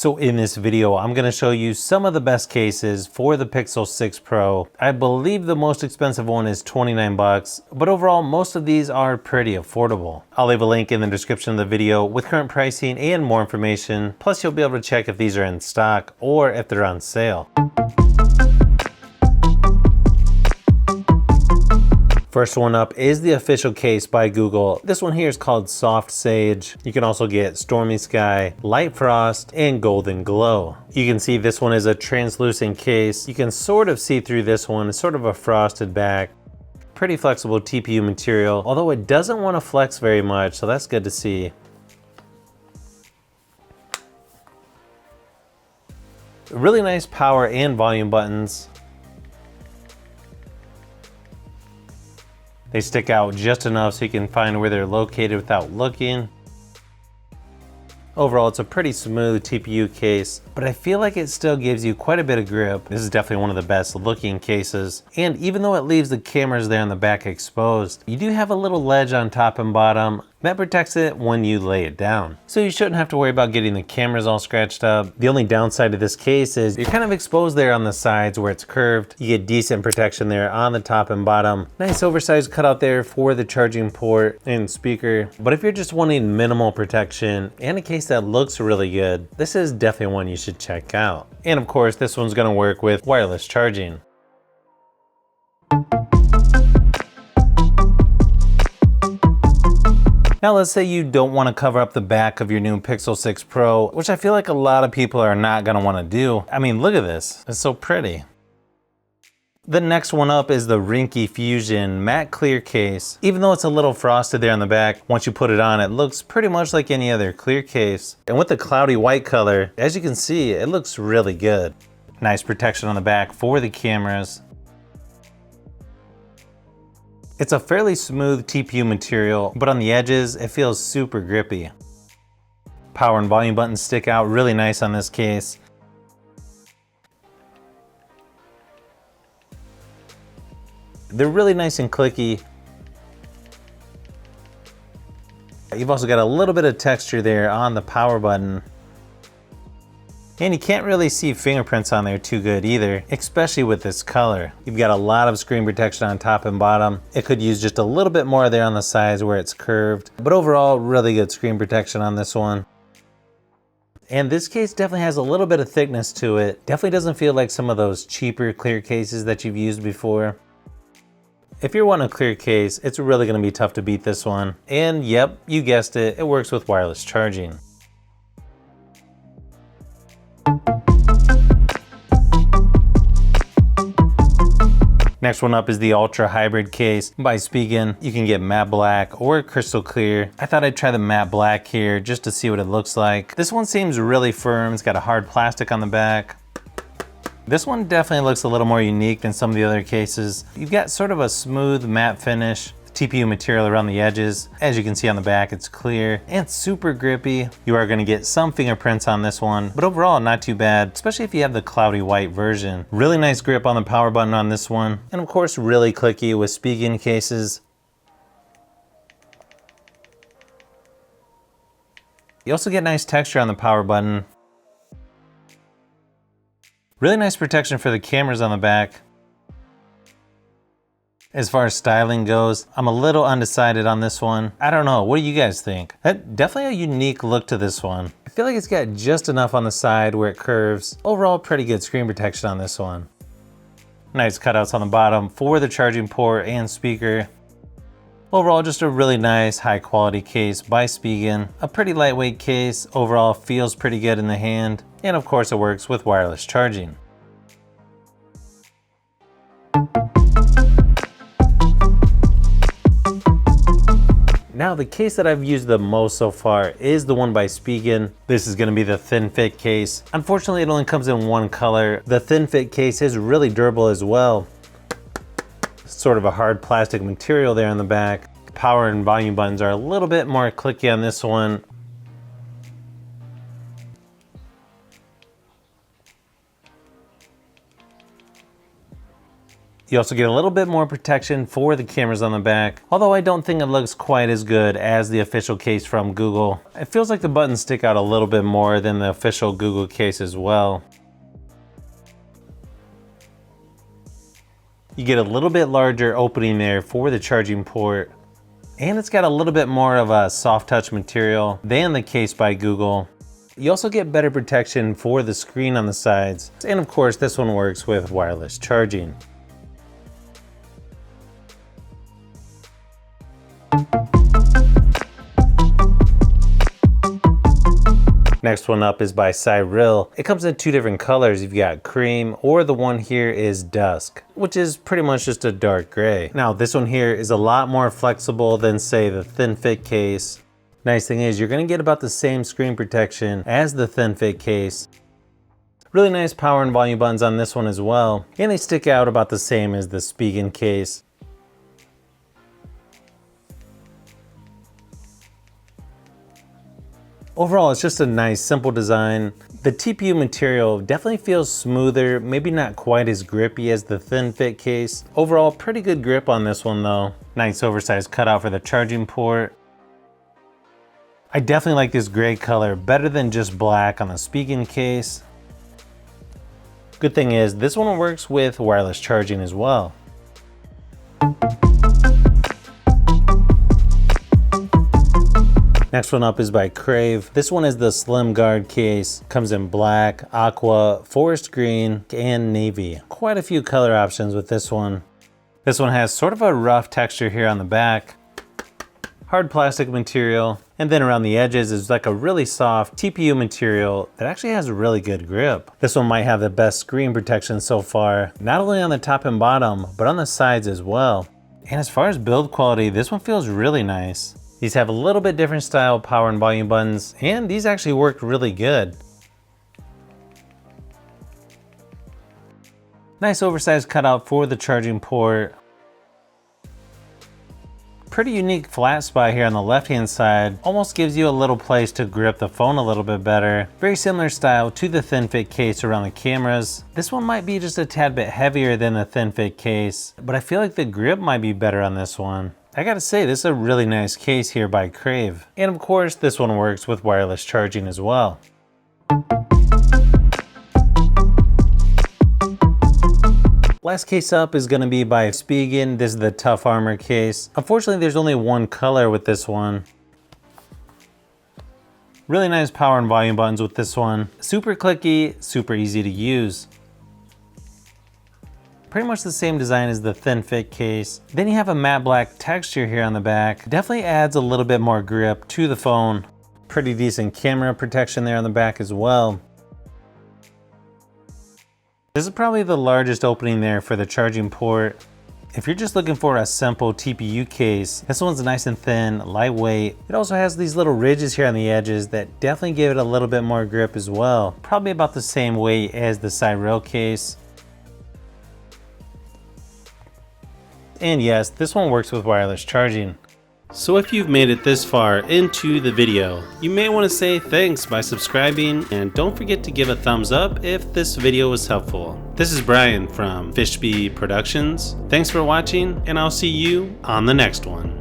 So in this video, I'm gonna show you some of the best cases for the Pixel 6 Pro. I believe the most expensive one is 29 bucks, but overall, most of these are pretty affordable. I'll leave a link in the description of the video with current pricing and more information. Plus, you'll be able to check if these are in stock or if they're on sale. First one up is the official case by Google. This one here is called Soft Sage. You can also get Stormy Sky, Light Frost, and Golden Glow. You can see this one is a translucent case. You can sort of see through this one. It's sort of a frosted back. Pretty flexible TPU material, although it doesn't want to flex very much, so that's good to see. Really nice power and volume buttons. They stick out just enough so you can find where they're located without looking. Overall, it's a pretty smooth TPU case, but I feel like it still gives you quite a bit of grip. This is definitely one of the best looking cases. And even though it leaves the cameras there on the back exposed, you do have a little ledge on top and bottom that protects it when you lay it down. So you shouldn't have to worry about getting the cameras all scratched up. The only downside of this case is you're kind of exposed there on the sides where it's curved. You get decent protection there on the top and bottom. Nice oversized cutout there for the charging port and speaker. But if you're just wanting minimal protection and a case that looks really good, this is definitely one you should check out. And of course, this one's gonna work with wireless charging. Now let's say you don't want to cover up the back of your new Pixel 6 Pro, which I feel like a lot of people are not going to want to do. I mean, look at this. It's so pretty. The next one up is the Rinky Fusion matte clear case. Even though it's a little frosted there on the back, once you put it on, it looks pretty much like any other clear case. And with the cloudy white color, as you can see, it looks really good. Nice protection on the back for the cameras. It's a fairly smooth TPU material, but on the edges, it feels super grippy. Power and volume buttons stick out really nice on this case. They're really nice and clicky. You've also got a little bit of texture there on the power button. And you can't really see fingerprints on there too good either, especially with this color. You've got a lot of screen protection on top and bottom. It could use just a little bit more there on the sides where it's curved, but overall, really good screen protection on this one. And this case definitely has a little bit of thickness to it. Definitely doesn't feel like some of those cheaper clear cases that you've used before. If you're wanting a clear case, it's really gonna be tough to beat this one. And yep, you guessed it, it works with wireless charging. Next one up is the Ultra Hybrid case by Spigen. You can get matte black or crystal clear. I thought I'd try the matte black here just to see what it looks like. This one seems really firm. It's got a hard plastic on the back. This one definitely looks a little more unique than some of the other cases. You've got sort of a smooth matte finish. TPU material around the edges. As you can see on the back, it's clear and super grippy. You are going to get some fingerprints on this one, but overall not too bad, especially if you have the cloudy white version. Really nice grip on the power button on this one. And of course, really clicky with Spigen cases. You also get nice texture on the power button. Really nice protection for the cameras on the back. As far as styling goes, I'm a little undecided on this one. I don't know, what do you guys think? Definitely a unique look to this one. I feel like it's got just enough on the side where it curves. Overall, pretty good screen protection on this one. Nice cutouts on the bottom for the charging port and speaker. Overall, just a really nice, high quality case by Spigen. A pretty lightweight case, overall feels pretty good in the hand. And of course, it works with wireless charging. Now the case that I've used the most so far is the one by Spigen. This is gonna be the thin fit case. Unfortunately, it only comes in one color. The thin fit case is really durable as well. Sort of a hard plastic material there on the back. Power and volume buttons are a little bit more clicky on this one. You also get a little bit more protection for the cameras on the back, although I don't think it looks quite as good as the official case from Google. It feels like the buttons stick out a little bit more than the official Google case as well. You get a little bit larger opening there for the charging port, and it's got a little bit more of a soft touch material than the case by Google. You also get better protection for the screen on the sides, and of course this one works with wireless charging. Next one up is by Cyril. It comes in two different colors. You've got cream, or the one here is dusk, which is pretty much just a dark gray. Now this one here is a lot more flexible than say the thin fit case. Nice thing is you're gonna get about the same screen protection as the thin fit case. Really nice power and volume buttons on this one as well, and they stick out about the same as the Spigen case. Overall, it's just a nice, simple design. The TPU material definitely feels smoother, maybe not quite as grippy as the thin fit case. Overall, pretty good grip on this one though. Nice oversized cutout for the charging port. I definitely like this gray color better than just black on the Spigen case. Good thing is, this one works with wireless charging as well. Next one up is by Crave. This one is the Slim Guard case. Comes in black, aqua, forest green, and navy. Quite a few color options with this one. This one has sort of a rough texture here on the back. Hard plastic material. And then around the edges is like a really soft TPU material that actually has a really good grip. This one might have the best screen protection so far, not only on the top and bottom, but on the sides as well. And as far as build quality, this one feels really nice. These have a little bit different style power and volume buttons, and these actually work really good. Nice oversized cutout for the charging port. Pretty unique flat spot here on the left hand side. Almost gives you a little place to grip the phone a little bit better. Very similar style to the thin fit case around the cameras. This one might be just a tad bit heavier than the thin fit case, but I feel like the grip might be better on this one. I gotta say, this is a really nice case here by Crave. And of course, this one works with wireless charging as well. Last case up is gonna be by Spigen. This is the Tough Armor case. Unfortunately, there's only one color with this one. Really nice power and volume buttons with this one. Super clicky, super easy to use. Pretty much the same design as the thin fit case. Then you have a matte black texture here on the back. Definitely adds a little bit more grip to the phone. Pretty decent camera protection there on the back as well. This is probably the largest opening there for the charging port. If you're just looking for a simple TPU case, this one's nice and thin, lightweight. It also has these little ridges here on the edges that definitely give it a little bit more grip as well. Probably about the same weight as the Cyril case. And yes, this one works with wireless charging. So if you've made it this far into the video, you may want to say thanks by subscribing, and don't forget to give a thumbs up if this video was helpful. This is Brian from Fishbee Productions. Thanks for watching, and I'll see you on the next one.